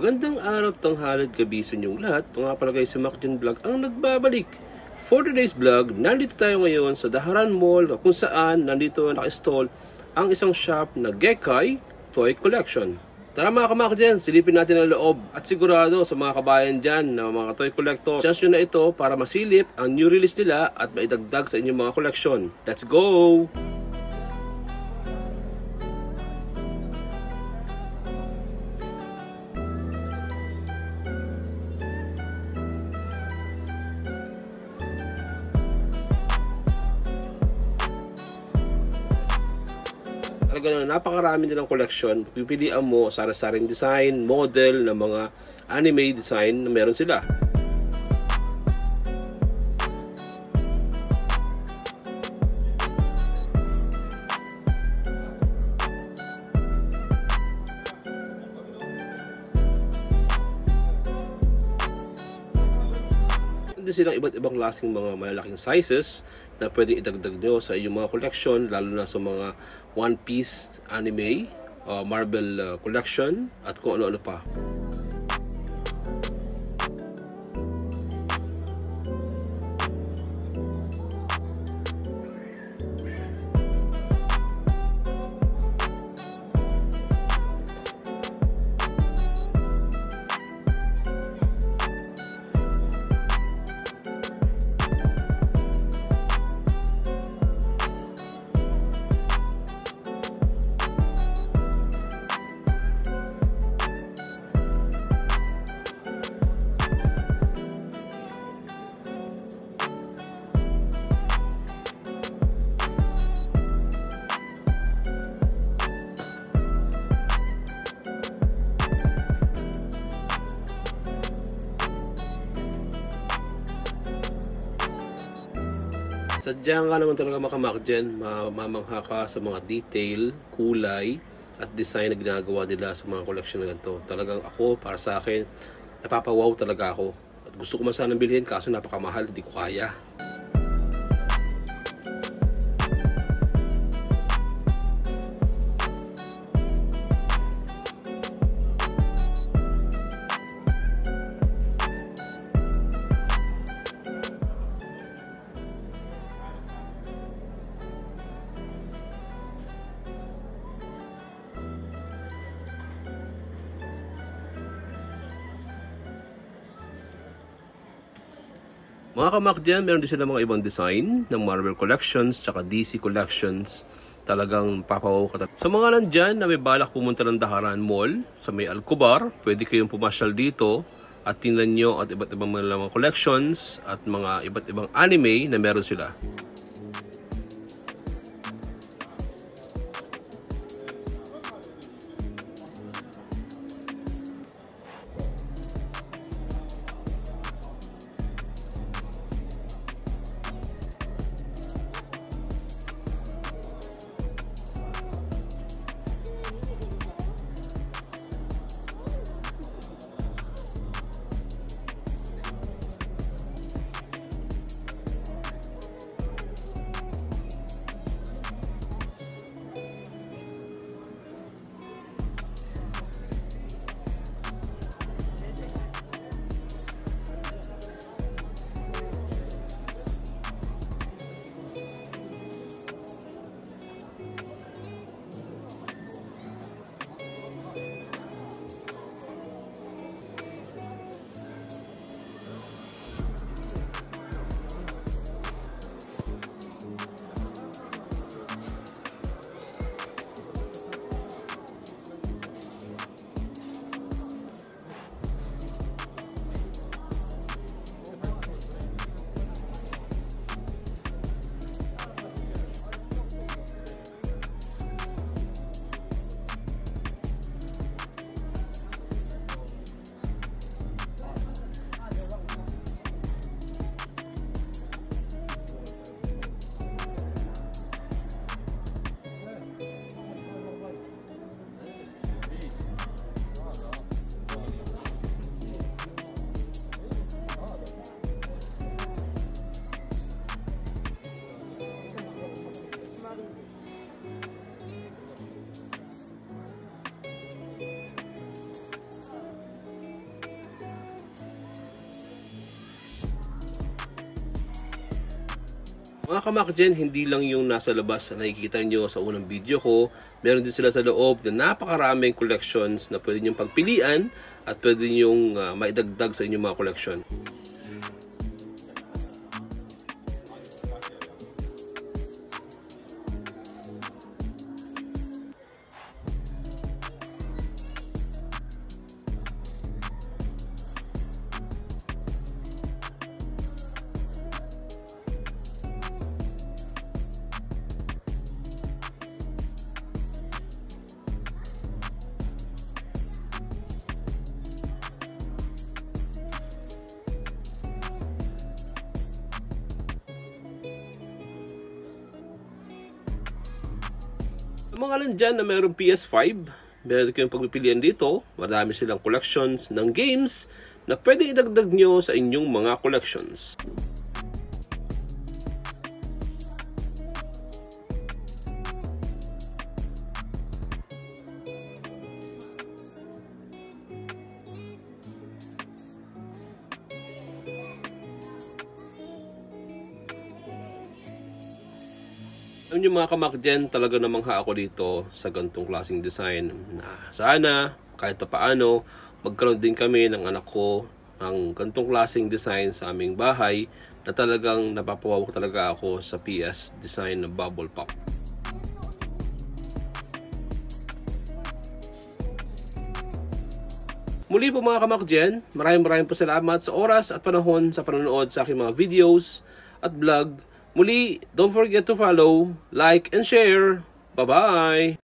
Magandang araw, tanghalit, gabi sa inyong lahat. Ito nga pala guys, si Macjan Vlog ang nagbabalik. For today's vlog, nandito tayo ngayon sa Daharan Mall kung saan nandito naka-install ang isang shop na Gekai Toy Collection. Tara mga kamakjan, silipin natin ang loob at sigurado sa mga kabayan dyan na mga toy collector, chance nyo na ito para masilip ang new release nila at maidagdag sa inyong mga collection. Let's go! Talaga napakarami nilang collection. Pipilian mo sari-saring design, model ng mga anime design na meron sila. Hindi silang iba't ibang klaseng mga malalaking sizes na pwedeng idagdag nyo sa iyong mga collection, lalo na sa mga One Piece anime, Marvel collection, at kung ano-ano pa. Sadyang ka naman talaga makamakjan, mamangha ka sa mga detail, kulay, at design na ginagawa nila sa mga collection na ganito. Talagang ako, para sa akin, napapawaw talaga ako. At gusto ko man sanang bilhin, kaso napakamahal, hindi ko kaya. Mga kamakjan, meron din sila mga ibang design ng Marvel Collections tsaka DC Collections. Talagang papawaw ka. Sa mga nandyan na may balak pumunta ng Daharan Mall sa may Alcobar, pwede kayong pumasyal dito at tingnan nyo at iba't ibang mga collections at mga iba't ibang anime na meron sila. Mga kamakjen, hindi lang yung nasa labas na nakikita nyo sa unang video ko. Meron din sila sa loob na napakaraming collections na pwede nyong pagpilian at pwede nyong maidagdag sa inyong mga collection. Mga nandyan na mayroong PS5, meron kayong pagpipilian dito. Marami silang collections ng games na pwedeng idagdag nyo sa inyong mga collections. Alam nyo mga kamakjen, talaga namangha ako dito sa ganitong klaseng design na sana kahit paano magkaroon din kami ng anak ko ng ganitong klaseng design sa aming bahay na talagang napapawawak talaga ako sa PS design ng bubble pop. Muli po mga kamakjen, maraming po salamat sa oras at panahon sa panonood sa aking mga videos at vlog. Muli, don't forget to follow, like, and share. Bye-bye!